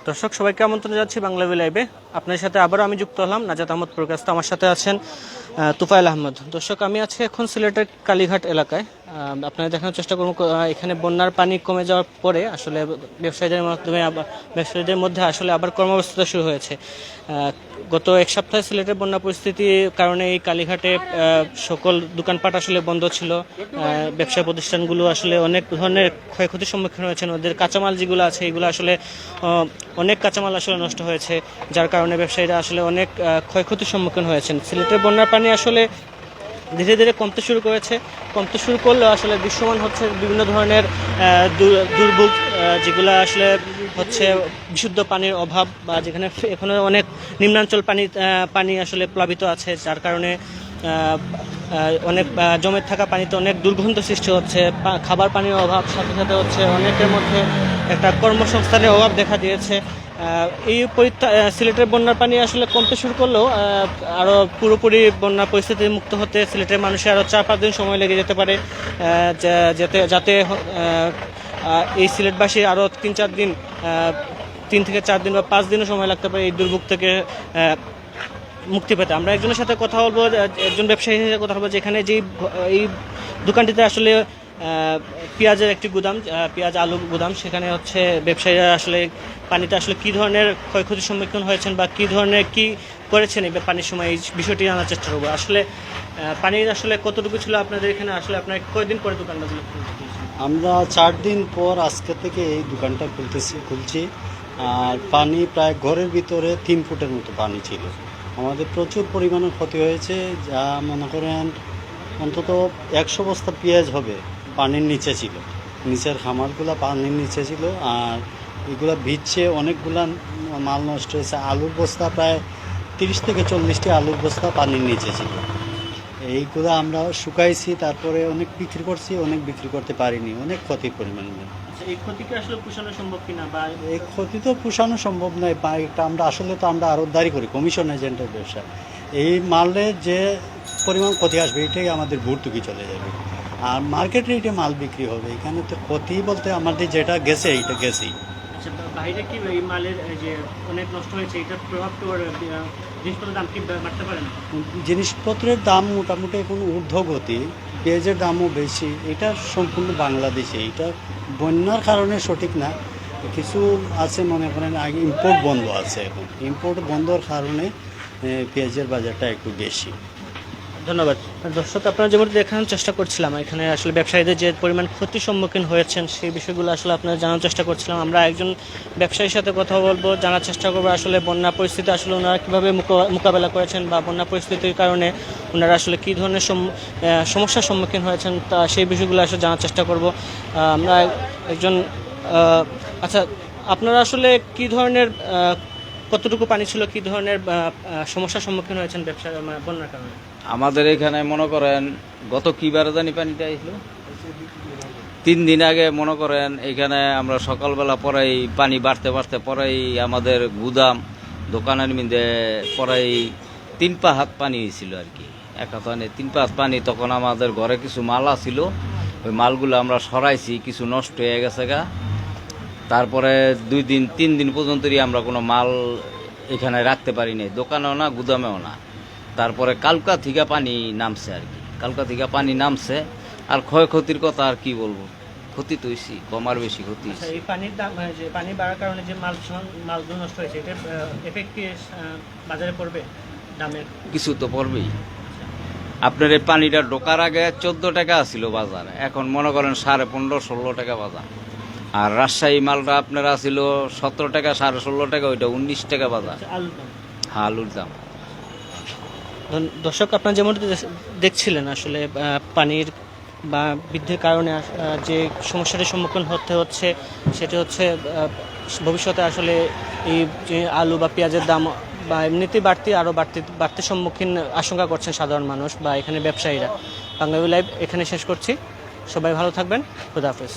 দর্শক সবাইকে আমন্ত্রণ জানাচ্ছি বাংলা লাইভে। আপনার সাথে আবারও আমি যুক্ত হলাম নাজাত আহমদ প্রকাশত। আমার সাথে আছেন তুফাইল আহমদ। দর্শক আমি আছি এখন সিলেটের কালীঘাট এলাকায়। আপনারা দেখানোর চেষ্টা করব এখানে বন্যার পানি কমে যাওয়ার পরে আসলে ব্যবসায়ীদের মধ্যে আসলে আবার কর্মব্যস্ততা শুরু হয়েছে। গত এক সপ্তাহে সিলেটের বন্যা পরিস্থিতির কারণে এই কালীঘাটে সকল দোকানপাট আসলে বন্ধ ছিল। ব্যবসা প্রতিষ্ঠানগুলো আসলে অনেক ধরনের ক্ষয়ক্ষতির সম্মুখীন হয়েছেন। ওদের কাঁচামাল যেগুলো আছে এগুলো আসলে অনেক কাঁচামাল আসলে নষ্ট হয়েছে, যার কারণে ব্যবসায়ীরা আসলে অনেক ক্ষয়ক্ষতির সম্মুখীন হয়েছেন। সিলেটের বন্যার পানি আসলে ধীরে ধীরে কমতে শুরু করলেও আসলে দৃশ্যমান হচ্ছে বিভিন্ন ধরনের দুর্ভোগ, যেগুলো আসলে হচ্ছে বিশুদ্ধ পানির অভাব, বা যেখানে এখনো অনেক নিম্নাঞ্চল পানি আসলে প্লাবিত আছে, যার কারণে অনেক জমে থাকা পানিতে অনেক দুর্গন্ধ সৃষ্টি হচ্ছে। খাবার পানির অভাব, সাথে সাথে হচ্ছে অনেকের মধ্যে একটা কর্মসংস্থানের অভাব দেখা দিয়েছে। এই সিলেটের বন্যার পানি আসলে কমতে শুরু করলেও আরও পুরোপুরি বন্যা পরিস্থিতি মুক্ত হতে সিলেটের মানুষের আরও 4-5 দিন সময় লেগে যেতে পারে, যাতে এই সিলেটবাসী আরও 3-4 দিন 3 থেকে 4 দিন বা 5 দিনও সময় লাগতে পারে এই দুর্ভোগ থেকে মুক্তি পেতে। আমরা একজনের সাথে কথা বলবো, একজন ব্যবসায়ীর সাথে কথা বলবো, যেখানে এই দোকানটিতে আসলে পেঁয়াজের একটি গুদাম, পেঁয়াজ আলু গুদাম, সেখানে হচ্ছে ব্যবসায়ীরা আসলে পানিতে আসলে কী ধরনের ক্ষয়ক্ষতির সম্মুখীন হয়েছেন বা কী ধরনের কী করেছেন এই পানির সময়, এই বিষয়টি জানার চেষ্টা করবো। আসলে পানির আসলে কতটুকু ছিল আপনাদের এখানে? আসলে আপনার কয়দিন পরে দোকানটা আমরা 4 দিন পর আজকে থেকে এই দোকানটা খুলছি। আর পানি প্রায় ঘরের ভিতরে 3 ফুটের মতো পানি ছিল। আমাদের প্রচুর পরিমাণে ক্ষতি হয়েছে, যা মনে করেন অন্তত 100 বস্তা পেঁয়াজ হবে পানির নিচে ছিল, নিচের খামারগুলো পানির নিচে ছিল। আর এগুলো ভিজছে, অনেকগুলা মাল নষ্ট হয়েছে। আলুর বস্তা প্রায় 30 থেকে 40টি আলুর বস্তা পানির নিচে ছিল। এইগুলো আমরা শুকাইছি, তারপরে অনেক বিক্রি করছি, অনেক বিক্রি করতে পারিনি, অনেক ক্ষতির পরিমাণ। এই ক্ষতিকে আসলে পোষানো সম্ভব কিনা, বা এই ক্ষতি তো পোষানো সম্ভব নয়। আমরা আমরা আড়তদারি করি, কমিশন এজেন্টের ব্যবসা। এই মালের যে পরিমাণ ক্ষতি আসবে এটাই আমাদের ভর্তুকি চলে যাবে, আর মার্কেট রেটে মাল বিক্রি হবে। এখানে তো ক্ষতি বলতে আমাদের যেটা গেছে এইটা গেছেই। বাইরে কি এই মালের যে অনেক নষ্ট হয়েছে, এটার প্রভাব তো জিনিসপত্রের দাম কি বাড়তে পারে না? জিনিসপত্রের দাম মোটামুটি এখন ঊর্ধ্বগতি, পেঁয়াজের দামও বেশি। এটা সম্পূর্ণ বাংলাদেশে, এটা বন্যার কারণে সঠিক না। কিছু আছে মনে করেন আগে ইম্পোর্ট বন্ধ আছে, এখন ইম্পোর্ট বন্ধর কারণে পেঁয়াজের বাজারটা একটু বেশি। ধন্যবাদ। দর্শক, আপনারা যেমনটি দেখানোর চেষ্টা করছিলাম, এখানে আসলে ব্যবসায়ীদের যে পরিমাণ ক্ষতির সম্মুখীন হয়েছেন সেই বিষয়গুলো আসলে আপনারা জানার চেষ্টা করছিলাম। আমরা একজন ব্যবসায়ীর সাথে কথা বলবো, জানার চেষ্টা করবো আসলে বন্যা পরিস্থিতি আসলে ওনারা কীভাবে মোকাবেলা করেছেন, বা বন্যা পরিস্থিতির কারণে ওনারা আসলে কী ধরনের সমস্যার সম্মুখীন হয়েছেন, তা সেই বিষয়গুলো আসলে জানার চেষ্টা করব। আমরা একজন আচ্ছা, আপনারা আসলে কী ধরনের কতটুকু পানি ছিল, কী ধরনের সমস্যার সম্মুখীন হয়েছেন বন্যার কারণে? আমাদের এখানে মনে করেন গত কিবার জানি পানিটা আসল, 3 দিন আগে মনে করেন এখানে আমরা সকালবেলা পরেই পানি বাড়তে পরেই আমাদের গুদাম দোকানের মধ্যে পরেই 3 পা হাত পানি হয়েছিল আর কি। এক হাত 3 পা হাত পানি। তখন আমাদের ঘরে কিছু মাল ছিল, ওই মালগুলো আমরা সরাইছি, কিছু নষ্ট হয়ে গেছে গা। তারপরে 2 দিন 3 দিন পর্যন্তই আমরা কোনো মাল এখানে রাখতে পারি নাই, দোকানেও না গুদামেও না। তারপরে কালকা থেকে পানি নামছে আর কি, কালকা থেকে পানি নামছে। আর ক্ষয়ক্ষতির কথা আর কি বলবো, ক্ষতি তো হয়েছি, কম আর বেশি ক্ষতি। এই পানির দাম, যে পানি বাড়ার কারণে যে মালগুলো নষ্ট হয়েছে, এটার এফেক্ট কি বাজারে পড়বে? দামের কিছু তো পড়বেই। আপনার এই পানিটা ঢোকার আগে 14 টাকা ছিল বাজার, এখন মনে করেন 15.5-16 টাকা বাজার। আর রাজশাহী মালটা আপনার ছিল 17 টাকা, 16.5 টাকা, ওইটা 19 টাকা বাজার। হ্যাঁ, আলুর দাম। দর্শক, আপনারা যেমন দেখছিলেন আসলে পানির বা বৃদ্ধির কারণে যে সমস্যাটির সম্মুখীন হতে হচ্ছে সেটি হচ্ছে ভবিষ্যতে আসলে এই যে আলু বা পেঁয়াজের দাম বা এমনিতেই বাড়তি সম্মুখীন আশঙ্কা করছেন সাধারণ মানুষ বা এখানে ব্যবসায়ীরা। বাংলা লাইভ এখানে শেষ করছি। সবাই ভালো থাকবেন। খুদা হাফেজ।